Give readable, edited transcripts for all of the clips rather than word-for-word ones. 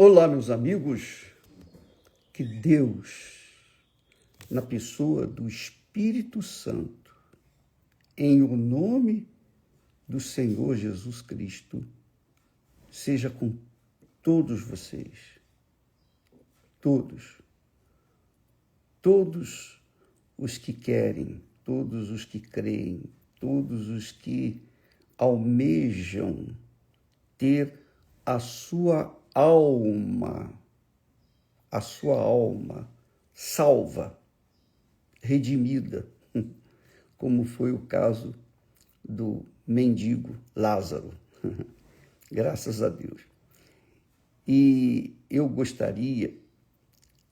Olá, meus amigos, que Deus, na pessoa do Espírito Santo, em o nome do Senhor Jesus Cristo, seja com todos vocês, todos os que querem, todos os que creem, todos os que almejam ter a sua alma salva, redimida, como foi o caso do mendigo Lázaro. Graças a Deus. E eu gostaria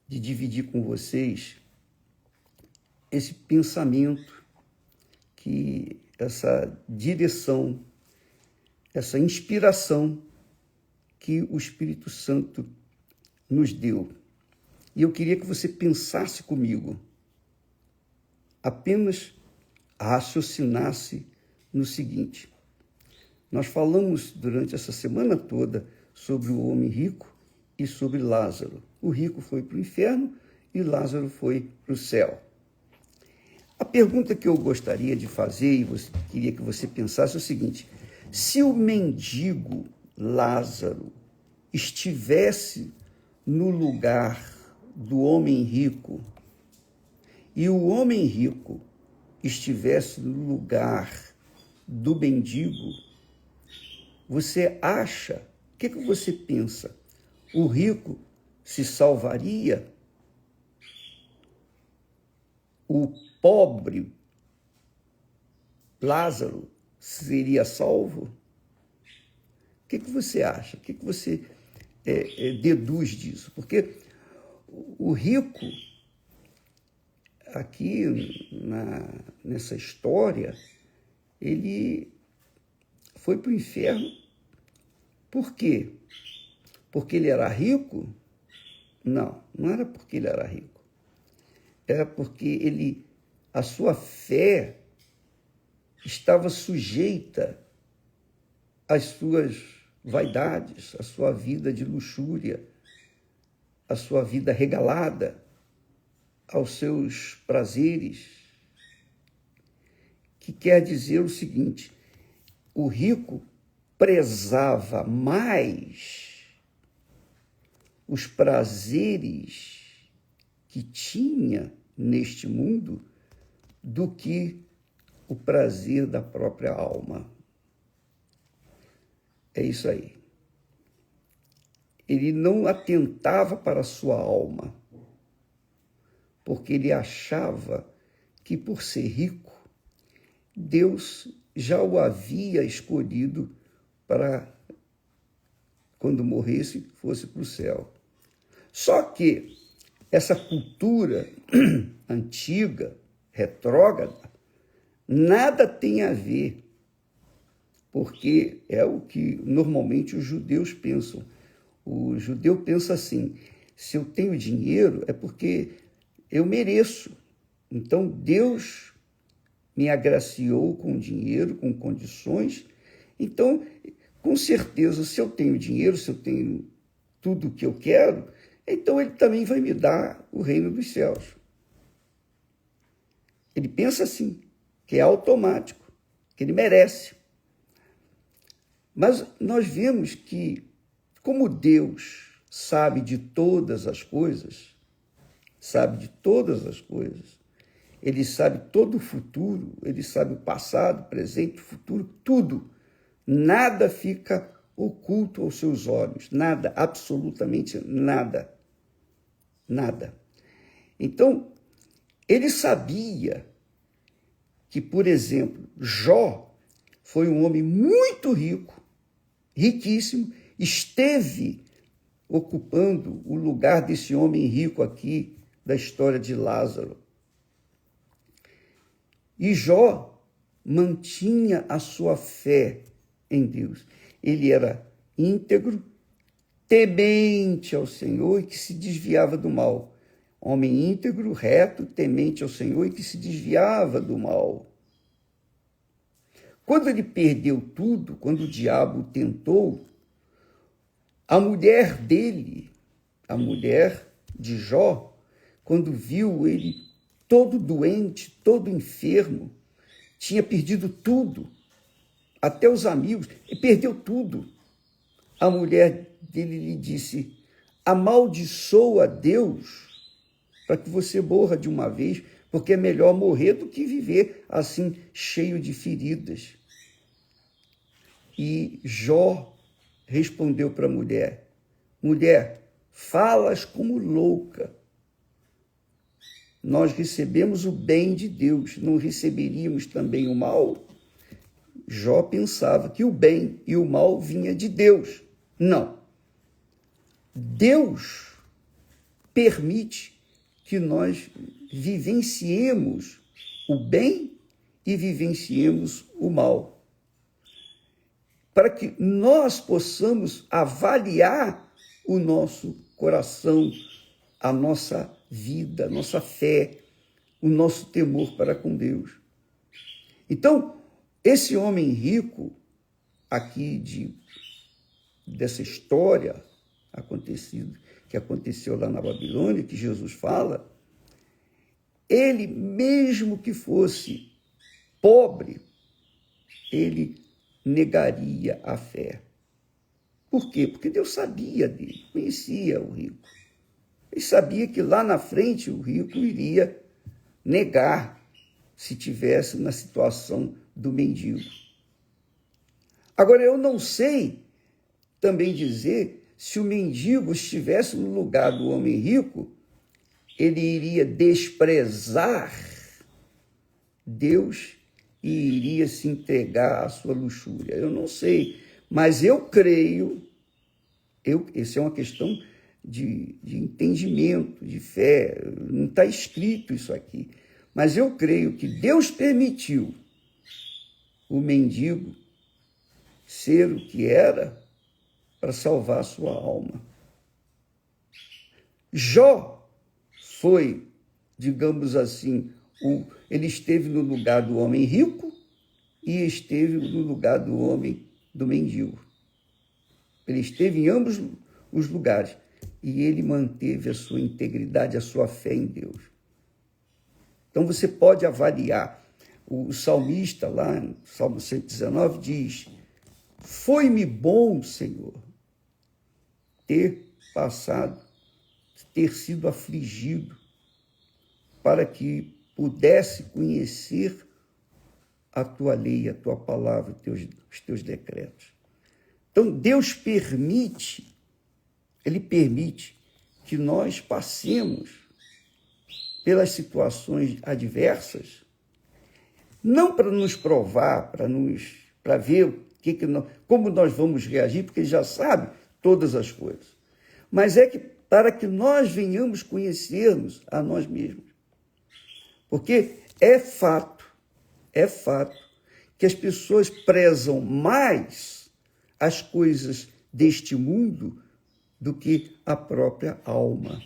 de dividir com vocês esse pensamento, que essa direção, essa inspiração que o Espírito Santo nos deu. E eu queria que você pensasse comigo, apenas raciocinasse no seguinte: nós falamos durante essa semana toda sobre o homem rico e sobre Lázaro. O rico foi para o inferno e Lázaro foi para o céu. A pergunta que eu gostaria de fazer, e queria que você pensasse, é o seguinte: se o mendigo Lázaro estivesse no lugar do homem rico e o homem rico estivesse no lugar do mendigo, você acha, o que você pensa? O rico se salvaria? O pobre Lázaro seria salvo? O que você acha? O que você deduz disso? Porque o rico, aqui nessa história, ele foi para o inferno. Por quê? Porque ele era rico? Não, não era porque ele era rico. Era porque a sua fé estava sujeita às suas vaidades, à sua vida de luxúria, à sua vida regalada, aos seus prazeres, que quer dizer o seguinte: o rico prezava mais os prazeres que tinha neste mundo do que o prazer da própria alma. É isso aí. Ele não atentava para a sua alma, porque ele achava que, por ser rico, Deus já o havia escolhido para, quando morresse, fosse para o céu. Só que essa cultura antiga, retrógrada, nada tem a ver, porque é o que normalmente os judeus pensam. O judeu pensa assim: se eu tenho dinheiro é porque eu mereço. Então Deus me agraciou com dinheiro, com condições. Então, com certeza, se eu tenho dinheiro, se eu tenho tudo o que eu quero, então ele também vai me dar o reino dos céus. Ele pensa assim, que é automático, que ele merece. Mas nós vemos que, como Deus sabe de todas as coisas, ele sabe todo o futuro, ele sabe o passado, presente, futuro, tudo. Nada fica oculto aos seus olhos, nada, absolutamente nada. Nada. Então, ele sabia que, por exemplo, Jó foi um homem muito rico, riquíssimo, esteve ocupando o lugar desse homem rico aqui da história de Lázaro. E Jó mantinha a sua fé em Deus. Ele era íntegro, temente ao Senhor e que se desviava do mal. Homem íntegro, reto, temente ao Senhor e que se desviava do mal. Quando ele perdeu tudo, quando o diabo o tentou, A mulher dele, a mulher de Jó, quando viu ele todo doente, todo enfermo, tinha perdido tudo, até os amigos, e perdeu tudo. A mulher dele lhe disse: amaldiçoa Deus para que você morra de uma vez, porque é melhor morrer do que viver assim, cheio de feridas. E Jó respondeu para a mulher: mulher, falas como louca. Nós recebemos o bem de Deus, não receberíamos também o mal? Jó pensava que o bem e o mal vinha de Deus. Não. Deus permite que nós vivenciemos o bem e vivenciemos o mal, para que nós possamos avaliar o nosso coração, a nossa vida, a nossa fé, o nosso temor para com Deus. Então, esse homem rico aqui dessa história que aconteceu lá na Babilônia, que Jesus fala, ele, mesmo que fosse pobre, ele negaria a fé. Por quê? Porque Deus sabia dele, conhecia o rico. Ele sabia que lá na frente o rico iria negar se tivesse na situação do mendigo. Agora, eu não sei também dizer se o mendigo estivesse no lugar do homem rico, ele iria desprezar Deus e iria se entregar à sua luxúria. Eu não sei, mas eu creio, essa é uma questão de entendimento, de fé, não está escrito isso aqui, mas eu creio que Deus permitiu o mendigo ser o que era para salvar a sua alma. Jó foi, digamos assim, ele esteve no lugar do homem rico e esteve no lugar do homem do mendigo. Ele esteve em ambos os lugares e ele manteve a sua integridade, a sua fé em Deus. Então você pode avaliar. O salmista lá, no Salmo 119, diz: foi-me bom, Senhor, ter sido afligido, para que pudesse conhecer a tua lei, a tua palavra, os teus decretos. Então, Deus permite, Ele permite que nós passemos pelas situações adversas, não para nos provar, para ver como nós vamos reagir, porque Ele já sabe todas as coisas, mas para que nós venhamos conhecermos a nós mesmos. Porque é fato que as pessoas prezam mais as coisas deste mundo do que a própria alma.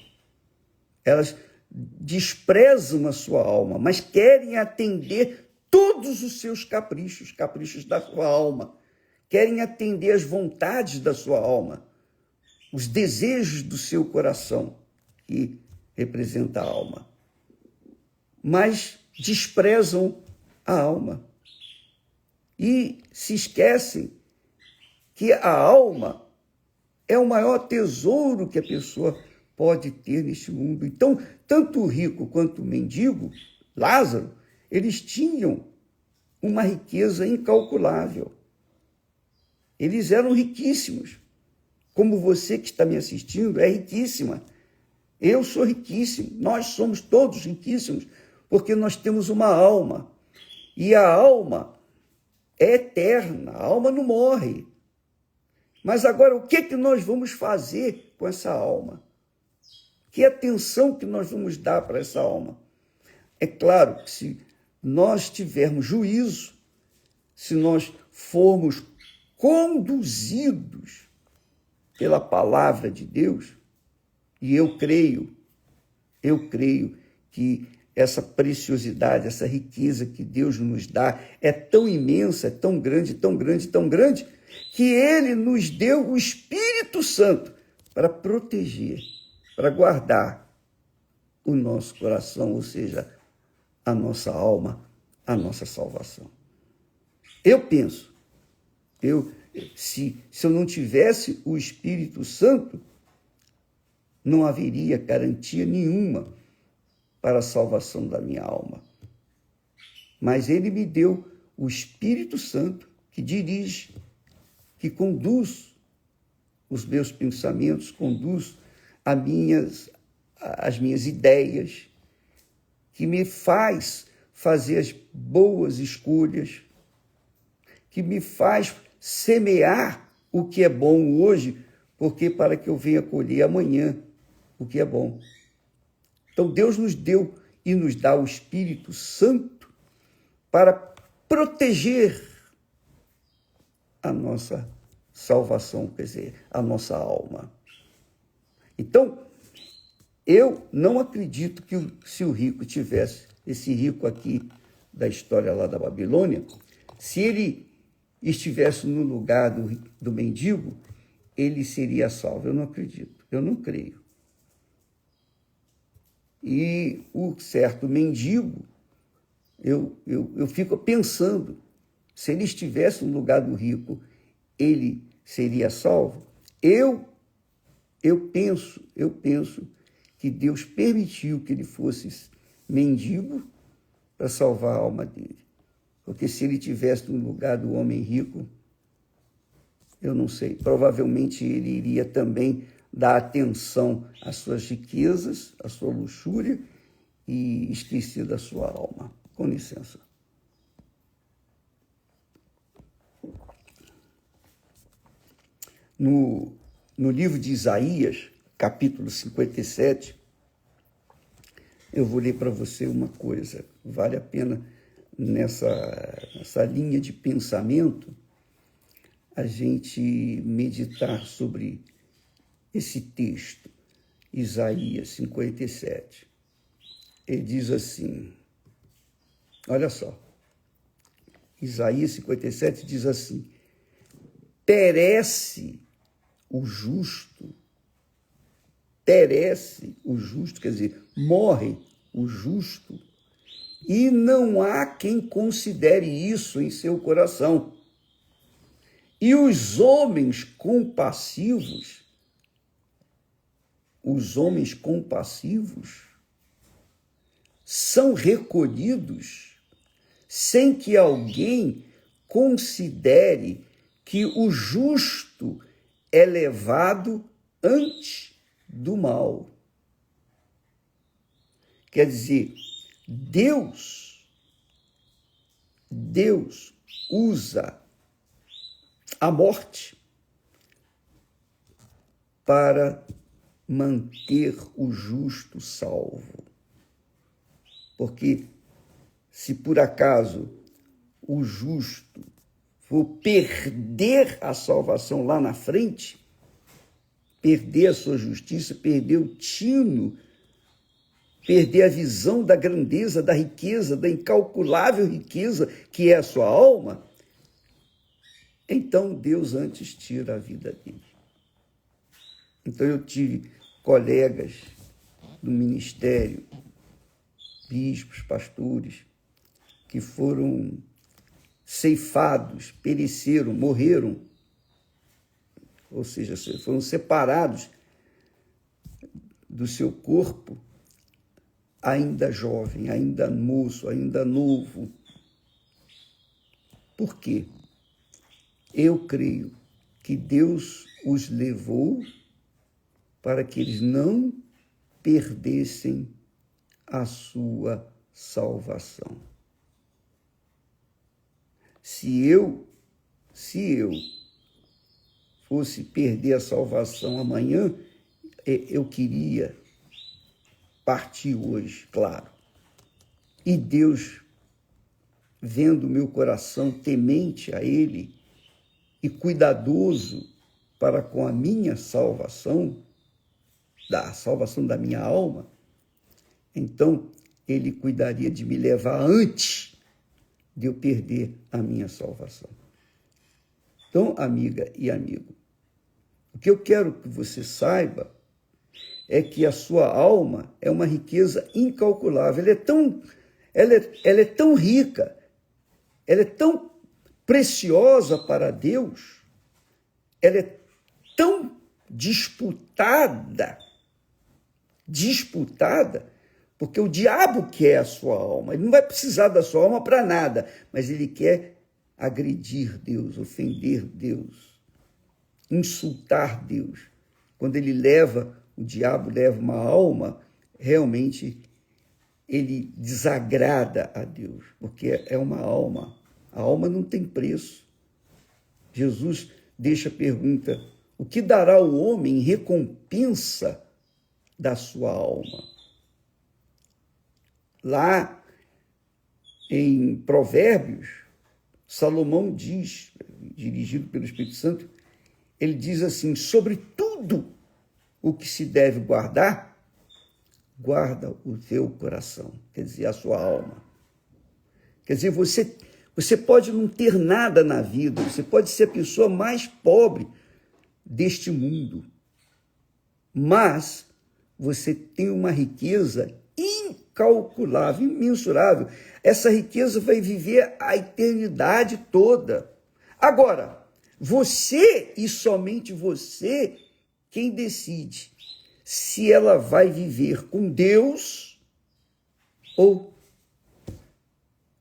Elas desprezam a sua alma, mas querem atender todos os seus caprichos da sua alma. Querem atender as vontades da sua alma, os desejos do seu coração, que representa a alma. Mas desprezam a alma e se esquecem que a alma é o maior tesouro que a pessoa pode ter neste mundo. Então, tanto o rico quanto o mendigo, Lázaro, eles tinham uma riqueza incalculável. Eles eram riquíssimos. Como você que está me assistindo é riquíssima. Eu sou riquíssimo. Nós somos todos riquíssimos, porque nós temos uma alma. E a alma é eterna, a alma não morre. Mas agora, o que nós vamos fazer com essa alma? Que atenção que nós vamos dar para essa alma? É claro que se nós tivermos juízo, se nós formos conduzidos pela palavra de Deus, e eu creio que essa preciosidade, essa riqueza que Deus nos dá é tão imensa, é tão grande, tão grande, tão grande, que ele nos deu o Espírito Santo para proteger, para guardar o nosso coração, ou seja, a nossa alma, a nossa salvação. Eu penso, se eu não tivesse o Espírito Santo, não haveria garantia nenhuma para a salvação da minha alma. Mas ele me deu o Espírito Santo que dirige, que conduz os meus pensamentos, conduz as minhas ideias, que me faz fazer as boas escolhas, que me faz semear o que é bom hoje, porque para que eu venha colher amanhã o que é bom. Então Deus nos deu e nos dá o Espírito Santo para proteger a nossa salvação, quer dizer, a nossa alma. Então, eu não acredito que se o rico tivesse, esse rico aqui da história lá da Babilônia, se ele estivesse no lugar do mendigo, ele seria salvo. Eu não acredito, eu não creio. E o certo mendigo, eu fico pensando, se ele estivesse no lugar do rico, ele seria salvo? Eu penso que Deus permitiu que ele fosse mendigo para salvar a alma dele. Porque se ele estivesse no lugar do homem rico, eu não sei, provavelmente ele iria também dar atenção às suas riquezas, à sua luxúria e esquecer da sua alma. Com licença. No livro de Isaías, capítulo 57, eu vou ler para você uma coisa. Vale a pena, nessa linha de pensamento, a gente meditar sobre esse texto, Isaías 57. Ele diz assim, olha só, Isaías 57 diz assim: perece o justo, quer dizer, morre o justo, e não há quem considere isso em seu coração. E os homens compassivos são recolhidos sem que alguém considere que o justo é levado antes do mal. Quer dizer, Deus usa a morte para manter o justo salvo. Porque se por acaso o justo for perder a salvação lá na frente, perder a sua justiça, perder o tino, perder a visão da grandeza, da riqueza, da incalculável riqueza que é a sua alma, então Deus antes tira a vida dele. Então eu tive colegas do ministério, bispos, pastores, que foram ceifados, pereceram, morreram, ou seja, foram separados do seu corpo ainda jovem, ainda moço, ainda novo. Por quê? Eu creio que Deus os levou para que eles não perdessem a sua salvação. Se eu fosse perder a salvação amanhã, eu queria partir hoje, claro. E Deus, vendo o meu coração temente a Ele e cuidadoso para com a minha salvação, da salvação da minha alma, então Ele cuidaria de me levar antes de eu perder a minha salvação. Então, amiga e amigo, o que eu quero que você saiba é que a sua alma é uma riqueza incalculável. Ela é tão rica, ela é tão preciosa para Deus, ela é tão disputada, porque o diabo quer a sua alma. Ele não vai precisar da sua alma para nada, mas ele quer agredir Deus, ofender Deus, insultar Deus. Quando o diabo leva uma alma, realmente ele desagrada a Deus, porque é uma alma. A alma não tem preço. Jesus deixa a pergunta: o que dará o homem em recompensa da sua alma? Lá em Provérbios, Salomão diz, dirigido pelo Espírito Santo, ele diz assim: sobre tudo o que se deve guardar, guarda o teu coração, quer dizer, a sua alma. Quer dizer, você pode não ter nada na vida, você pode ser a pessoa mais pobre deste mundo, mas você tem uma riqueza incalculável, imensurável. Essa riqueza vai viver a eternidade toda. Agora, você e somente você, quem decide se ela vai viver com Deus ou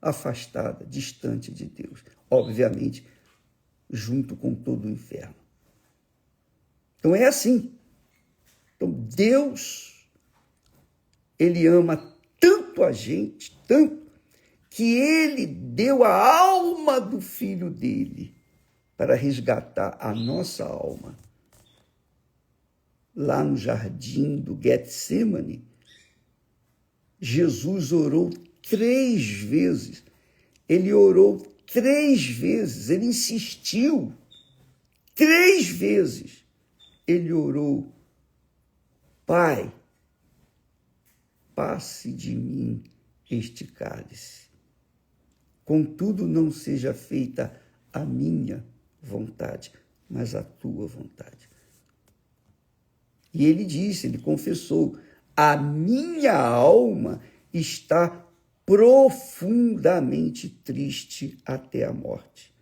afastada, distante de Deus. Obviamente, junto com todo o inferno. Então é assim. Então Deus, ele ama tanto a gente, tanto, que ele deu a alma do filho dele para resgatar a nossa alma. Lá no jardim do Getsemane, Jesus orou 3 vezes. Ele orou 3 vezes, ele insistiu. 3 vezes ele orou: Pai, passe de mim este cálice. Contudo, não seja feita a minha vontade, mas a tua vontade. E ele confessou: a minha alma está profundamente triste até a morte.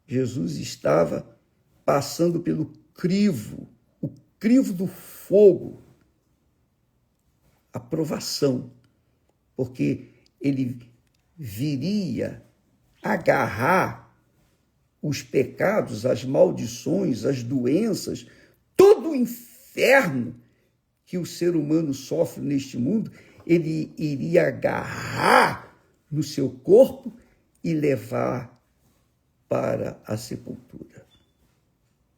Jesus estava passando pelo crivo, o crivo do fogo, a provação, porque ele viria agarrar os pecados, as maldições, as doenças, todo o inferno que o ser humano sofre neste mundo, ele iria agarrar no seu corpo e levar para a sepultura,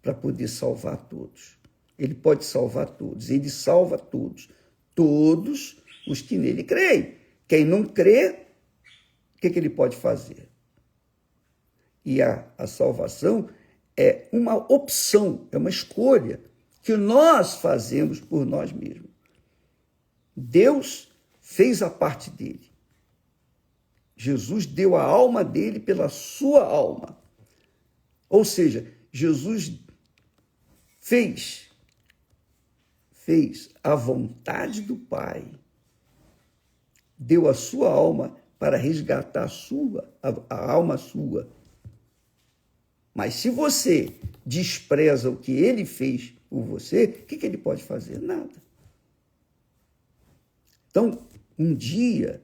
para poder salvar todos. Ele pode salvar todos, ele salva todos, todos os que nele creem. Quem não crê, o que ele pode fazer? E a salvação é uma opção, é uma escolha que nós fazemos por nós mesmos. Deus fez a parte dele. Jesus deu a alma dele pela sua alma. Ou seja, Jesus fez a vontade do Pai. Deu a sua alma para resgatar a alma sua. Mas se você despreza o que ele fez por você, o que ele pode fazer? Nada. Então, um dia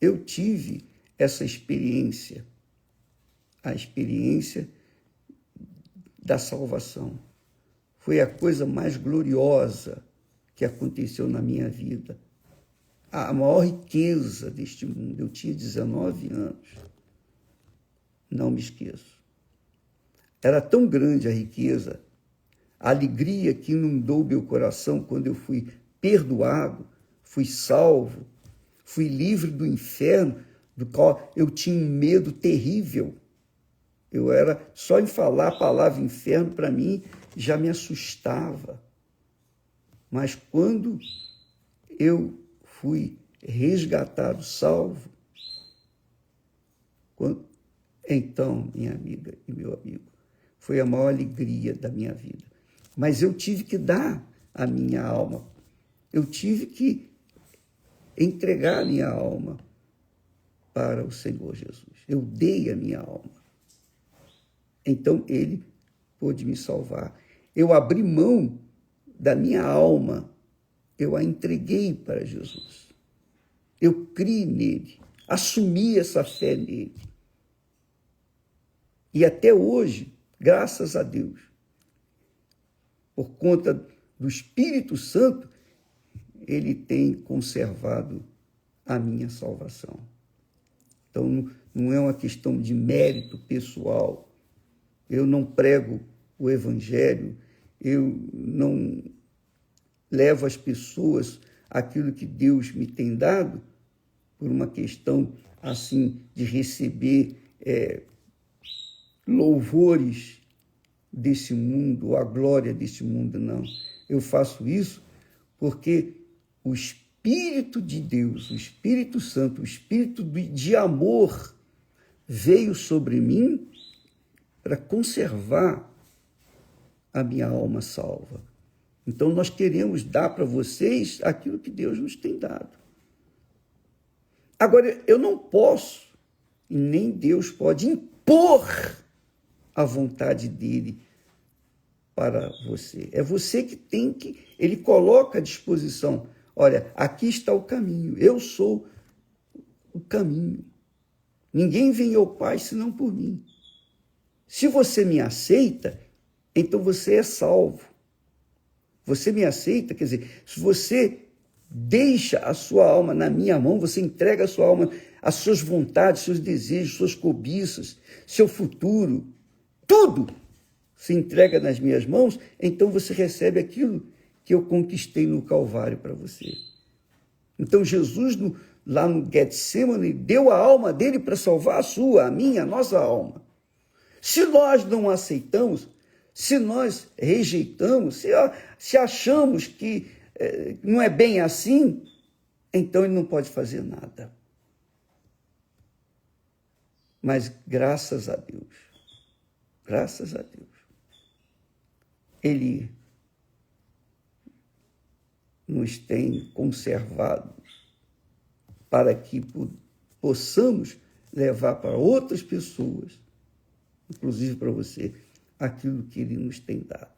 eu tive essa experiência, a experiência da salvação. Foi a coisa mais gloriosa que aconteceu na minha vida. A maior riqueza deste mundo. Eu tinha 19 anos. Não me esqueço. Era tão grande a riqueza, a alegria que inundou meu coração quando eu fui perdoado, fui salvo, fui livre do inferno, do qual eu tinha um medo terrível. Só em falar a palavra inferno, para mim, já me assustava. Mas quando eu fui resgatado, salvo, então, minha amiga e meu amigo, foi a maior alegria da minha vida. Mas eu tive que dar a minha alma. Eu tive que entregar a minha alma para o Senhor Jesus. Eu dei a minha alma. Então, ele pôde me salvar. Eu abri mão da minha alma. Eu a entreguei para Jesus. Eu criei nele. Assumi essa fé nele. E até hoje, graças a Deus, por conta do Espírito Santo, ele tem conservado a minha salvação. Então, não é uma questão de mérito pessoal. Eu não prego o Evangelho, eu não levo às pessoas aquilo que Deus me tem dado por uma questão, assim, de receber louvores desse mundo, ou a glória desse mundo, não. Eu faço isso porque o Espírito de Deus, o Espírito Santo, o Espírito de amor veio sobre mim para conservar a minha alma salva. Então, nós queremos dar para vocês aquilo que Deus nos tem dado. Agora, eu não posso, e nem Deus pode impor a vontade dele para você. É você que tem que... Ele coloca à disposição. Olha, aqui está o caminho. Eu sou o caminho. Ninguém vem ao Pai senão por mim. Se você me aceita, então você é salvo. Você me aceita, quer dizer, se você deixa a sua alma na minha mão, você entrega a sua alma, as suas vontades, seus desejos, suas cobiças, seu futuro, tudo se entrega nas minhas mãos, então você recebe aquilo que eu conquistei no Calvário para você. Então Jesus, lá no Getsemane, deu a alma dele para salvar a sua, a minha, a nossa alma. Se nós não aceitamos, se nós rejeitamos, se achamos que não é bem assim, então ele não pode fazer nada. Mas graças a Deus, ele nos tem conservado para que possamos levar para outras pessoas, inclusive para você, aquilo que ele nos tem dado.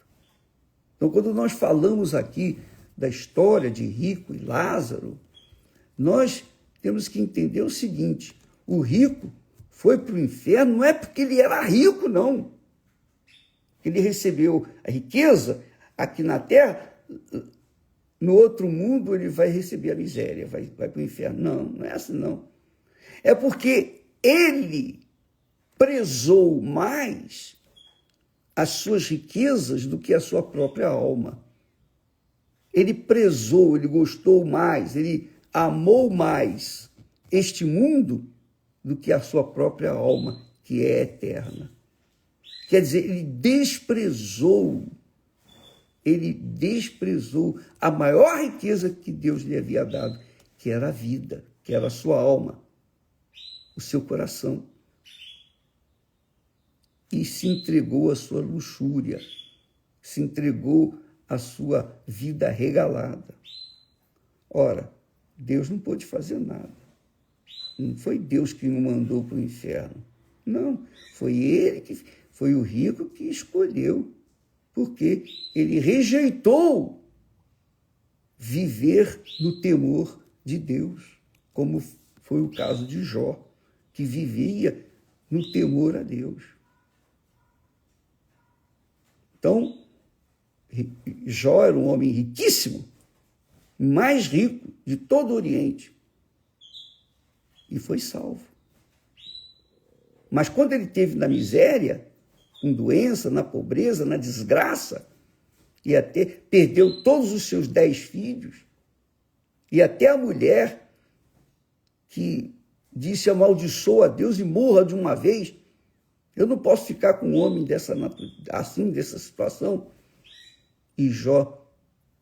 Então, quando nós falamos aqui da história de Rico e Lázaro, nós temos que entender o seguinte: o rico foi para o inferno não é porque ele era rico, não. Ele recebeu a riqueza aqui na terra, no outro mundo ele vai receber a miséria, vai para o inferno. Não, não é assim, não. É porque ele prezou mais as suas riquezas do que a sua própria alma. Ele prezou, ele gostou mais, ele amou mais este mundo do que a sua própria alma, que é eterna. Quer dizer, ele desprezou a maior riqueza que Deus lhe havia dado, que era a vida, que era a sua alma, o seu coração. E se entregou à sua luxúria, se entregou à sua vida regalada. Ora, Deus não pôde fazer nada. Não foi Deus que o mandou para o inferno. Não, foi o rico que escolheu, porque ele rejeitou viver no temor de Deus, como foi o caso de Jó, que vivia no temor a Deus. Então, Jó era um homem riquíssimo, mais rico de todo o Oriente, e foi salvo. Mas quando ele esteve na miséria, com doença, na pobreza, na desgraça, e até perdeu todos os seus 10 filhos, e até a mulher que disse amaldiçoa a Deus e morra de uma vez, eu não posso ficar com um homem dessa situação. E Jó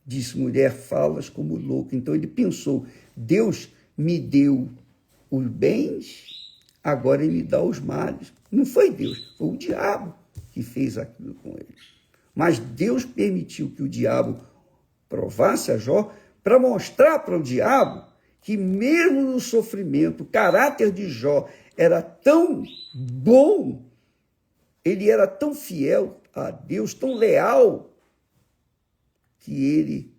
disse, mulher, falas como louco. Então ele pensou, Deus me deu os bens, agora ele me dá os males. Não foi Deus, foi o diabo. que fez aquilo com ele. Mas Deus permitiu que o diabo provasse a Jó para mostrar para o diabo que mesmo no sofrimento, o caráter de Jó era tão bom, ele era tão fiel a Deus, tão leal, que ele,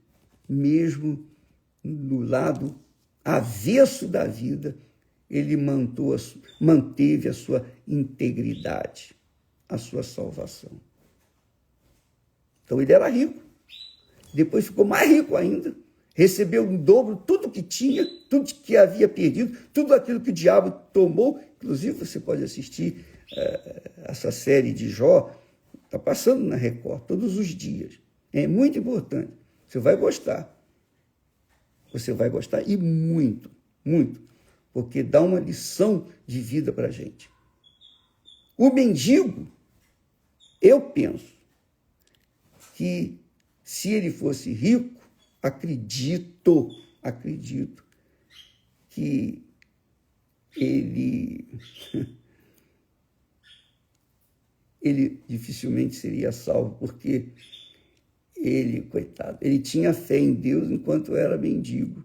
mesmo no lado avesso da vida, ele manteve a sua integridade, a sua salvação. Então ele era rico, depois ficou mais rico ainda, recebeu em dobro tudo que tinha, tudo que havia perdido, tudo aquilo que o diabo tomou. Inclusive você pode assistir essa série de Jó, está passando na Record todos os dias. É muito importante, você vai gostar. Você vai gostar e muito, muito, porque dá uma lição de vida para a gente. O mendigo, eu penso que se ele fosse rico, acredito que ele dificilmente seria salvo, porque ele, coitado, ele tinha fé em Deus enquanto era mendigo.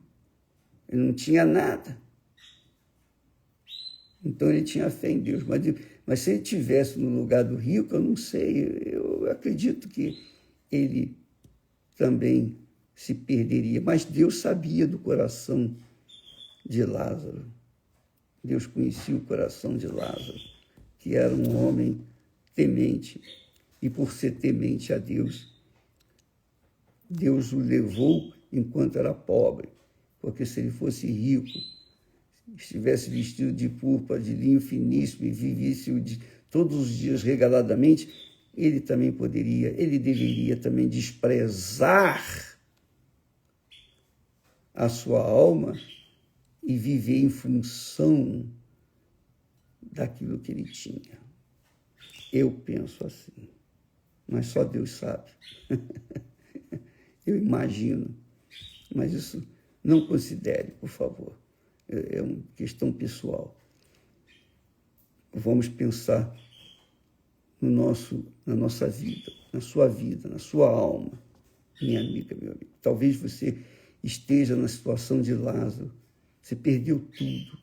Ele não tinha nada. Então ele tinha fé em Deus. Mas se ele estivesse no lugar do rico, eu não sei. Eu acredito que ele também se perderia. Mas Deus sabia do coração de Lázaro. Deus conhecia o coração de Lázaro, que era um homem temente. E por ser temente a Deus, Deus o levou enquanto era pobre, porque se ele fosse rico, estivesse vestido de púrpura, de linho finíssimo e vivesse todos os dias regaladamente, ele deveria também desprezar a sua alma e viver em função daquilo que ele tinha. Eu penso assim, mas só Deus sabe. Eu imagino, mas isso não considere, por favor. É uma questão pessoal. Vamos pensar na nossa vida, na sua alma, minha amiga, meu amigo. Talvez você esteja na situação de Lázaro. Você perdeu tudo,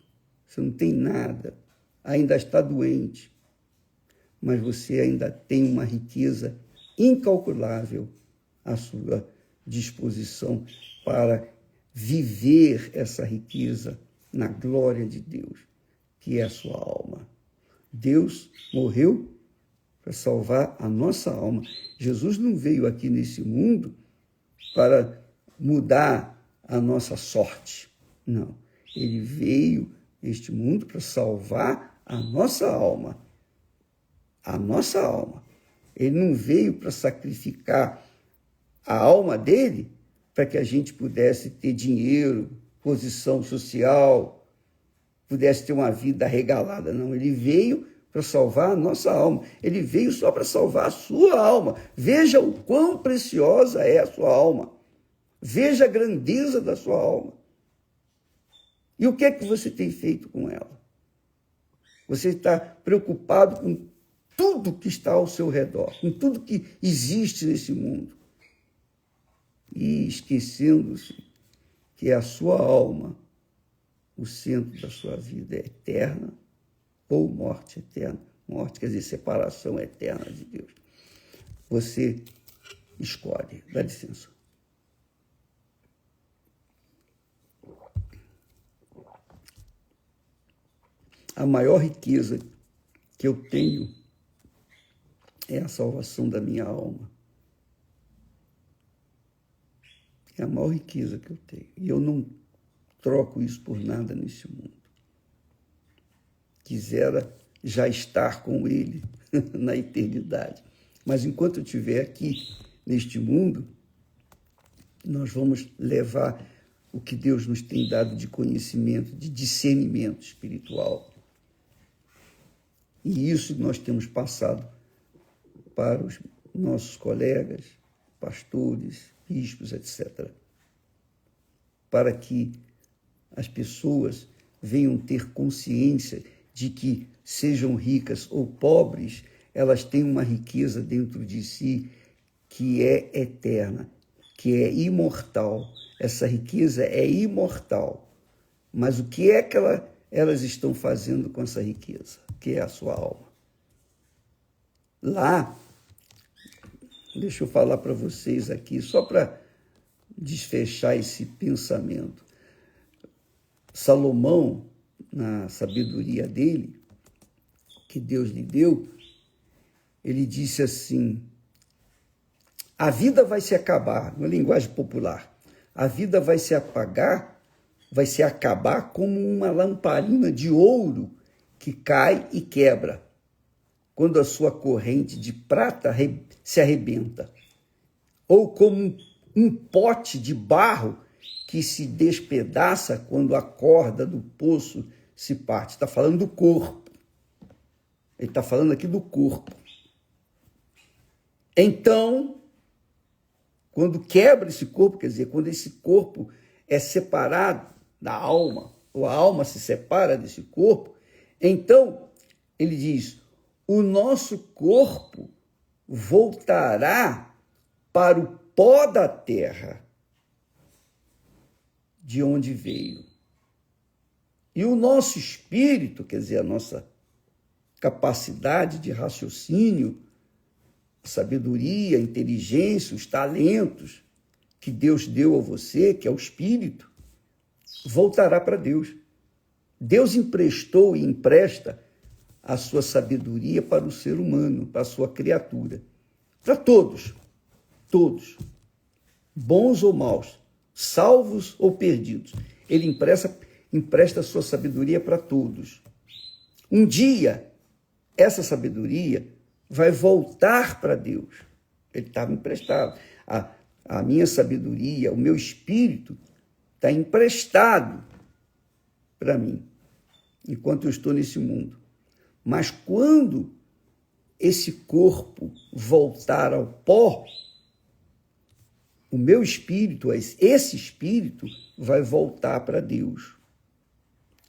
você não tem nada, ainda está doente, mas você ainda tem uma riqueza incalculável à sua disposição para viver essa riqueza na glória de Deus, que é a sua alma. Deus morreu para salvar a nossa alma. Jesus não veio aqui nesse mundo para mudar a nossa sorte. Não. Ele veio neste mundo para salvar a nossa alma. A nossa alma. Ele não veio para sacrificar a alma dele para que a gente pudesse ter dinheiro, posição social, pudesse ter uma vida regalada. Não, ele veio para salvar a nossa alma. Ele veio só para salvar a sua alma. Veja o quão preciosa é a sua alma. Veja a grandeza da sua alma. E o que é que você tem feito com ela? Você está preocupado com tudo que está ao seu redor, com tudo que existe nesse mundo. E esquecendo-se que é a sua alma, o centro da sua vida é eterna ou morte eterna. Morte quer dizer separação eterna de Deus. Você escolhe. Dá licença. A maior riqueza que eu tenho é a salvação da minha alma. É a maior riqueza que eu tenho. E eu não troco isso por nada nesse mundo. Quisera já estar com ele na eternidade. Mas enquanto eu estiver aqui neste mundo, nós vamos levar o que Deus nos tem dado de conhecimento, de discernimento espiritual. E isso nós temos passado para os nossos colegas, pastores, bispos, etc., para que as pessoas venham ter consciência de que, sejam ricas ou pobres, elas têm uma riqueza dentro de si que é eterna, que é imortal. Essa riqueza é imortal. Mas o que é que elas estão fazendo com essa riqueza, que é a sua alma? Lá, deixa eu falar para vocês aqui, só para desfechar esse pensamento. Salomão, na sabedoria dele, que Deus lhe deu, ele disse assim: a vida vai se acabar, na linguagem popular, a vida vai se acabar como uma lamparina de ouro que cai e quebra, quando a sua corrente de prata se arrebenta, ou como um pote de barro que se despedaça quando a corda do poço se parte. Está falando do corpo. Ele está falando aqui do corpo. Então, quando quebra esse corpo, quer dizer, quando esse corpo é separado da alma, ou a alma se separa desse corpo, então, ele diz, o nosso corpo voltará para o pó da terra, de onde veio. E o nosso espírito, quer dizer, a nossa capacidade de raciocínio, sabedoria, inteligência, os talentos que Deus deu a você, que é o espírito, voltará para Deus. Deus emprestou e empresta a sua sabedoria para o ser humano, para a sua criatura. Para todos, bons ou maus, salvos ou perdidos. Ele empresta a sua sabedoria para todos. Um dia, essa sabedoria vai voltar para Deus. Ele estava emprestado. A minha sabedoria, o meu espírito, está emprestado para mim, enquanto eu estou nesse mundo. Mas quando esse corpo voltar ao pó, o meu espírito, esse espírito, vai voltar para Deus.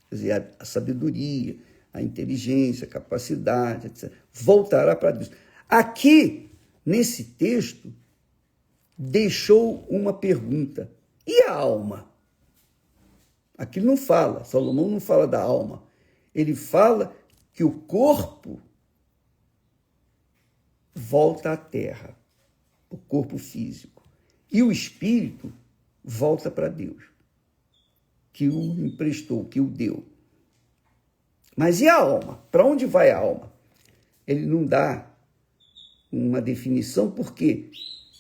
Quer dizer, a sabedoria, a inteligência, a capacidade, etc., voltará para Deus. Aqui, nesse texto, deixou uma pergunta. E a alma? Aqui não fala, Salomão não fala da alma. Ele fala que o corpo volta à terra, o corpo físico. E o espírito volta para Deus, que o emprestou, que o deu. Mas e a alma? Para onde vai a alma? Ele não dá uma definição, por quê?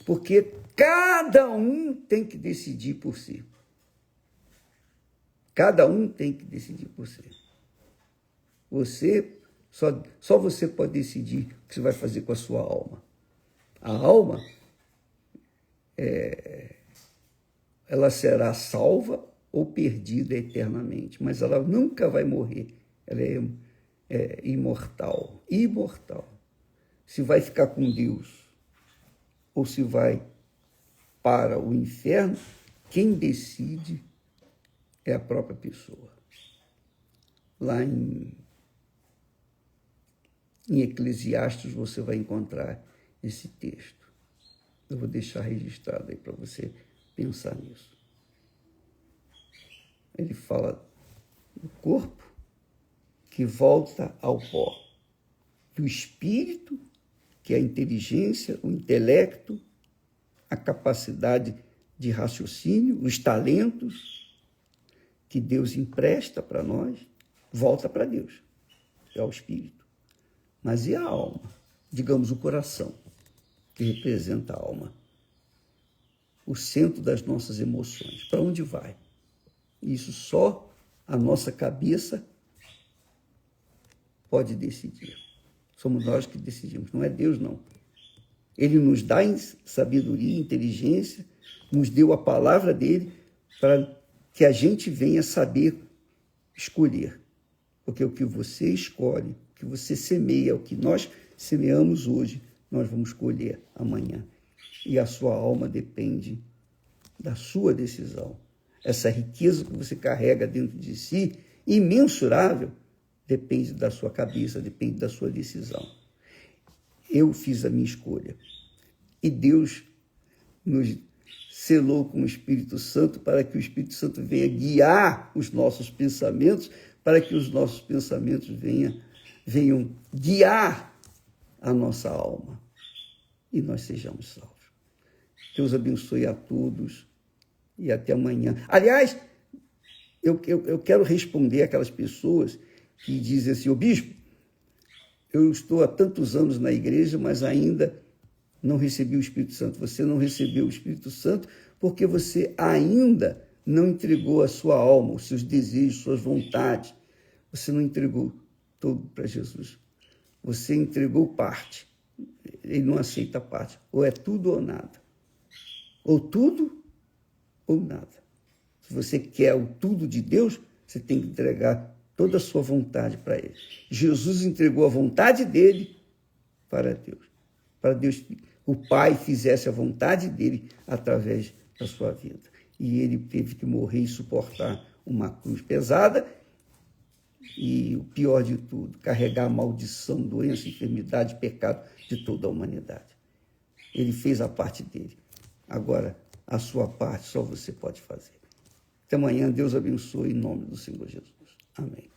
Porque cada um tem que decidir por si. Cada um tem que decidir por si. Só você pode decidir o que você vai fazer com a sua alma. A alma, ela será salva ou perdida eternamente, mas ela nunca vai morrer. Ela é imortal. Imortal. Se vai ficar com Deus ou se vai para o inferno, quem decide é a própria pessoa. Lá em Eclesiastes você vai encontrar esse texto. Eu vou deixar registrado aí para você pensar nisso. Ele fala do corpo que volta ao pó, do espírito, que é a inteligência, o intelecto, a capacidade de raciocínio, os talentos que Deus empresta para nós, volta para Deus, é o espírito. Mas e a alma? Digamos, o coração, que representa a alma, o centro das nossas emoções. Para onde vai? Isso só a nossa cabeça pode decidir. Somos nós que decidimos, não é Deus, não. Ele nos dá sabedoria, inteligência, nos deu a palavra dele para que a gente venha saber escolher. Porque o que você escolhe, o que você semeia, o que nós semeamos hoje, nós vamos colher amanhã. E a sua alma depende da sua decisão. Essa riqueza que você carrega dentro de si, imensurável, depende da sua cabeça, depende da sua decisão. eu fiz a minha escolha. E Deus nos selou com o Espírito Santo para que o Espírito Santo venha guiar os nossos pensamentos, para que os nossos pensamentos venham guiar a nossa alma e nós sejamos salvos. Deus abençoe a todos e até amanhã. Aliás, eu quero responder aquelas pessoas que dizem assim: ô bispo, eu estou há tantos anos na igreja, mas ainda não recebi o Espírito Santo. Você não recebeu o Espírito Santo porque você ainda não entregou a sua alma, os seus desejos, suas vontades. Você não entregou todo para Jesus. Você entregou parte. Ele não aceita parte. Ou é tudo ou nada. Ou tudo ou nada. Se você quer o tudo de Deus, você tem que entregar toda a sua vontade para Ele. Jesus entregou a vontade dele para Deus. Para Deus, o Pai fizesse a vontade dele através da sua vida. E ele teve que morrer e suportar uma cruz pesada e, o pior de tudo, carregar a maldição, doença, enfermidade, pecado de toda a humanidade. Ele fez a parte dele. Agora, a sua parte só você pode fazer. Até amanhã. Deus abençoe em nome do Senhor Jesus. Amém.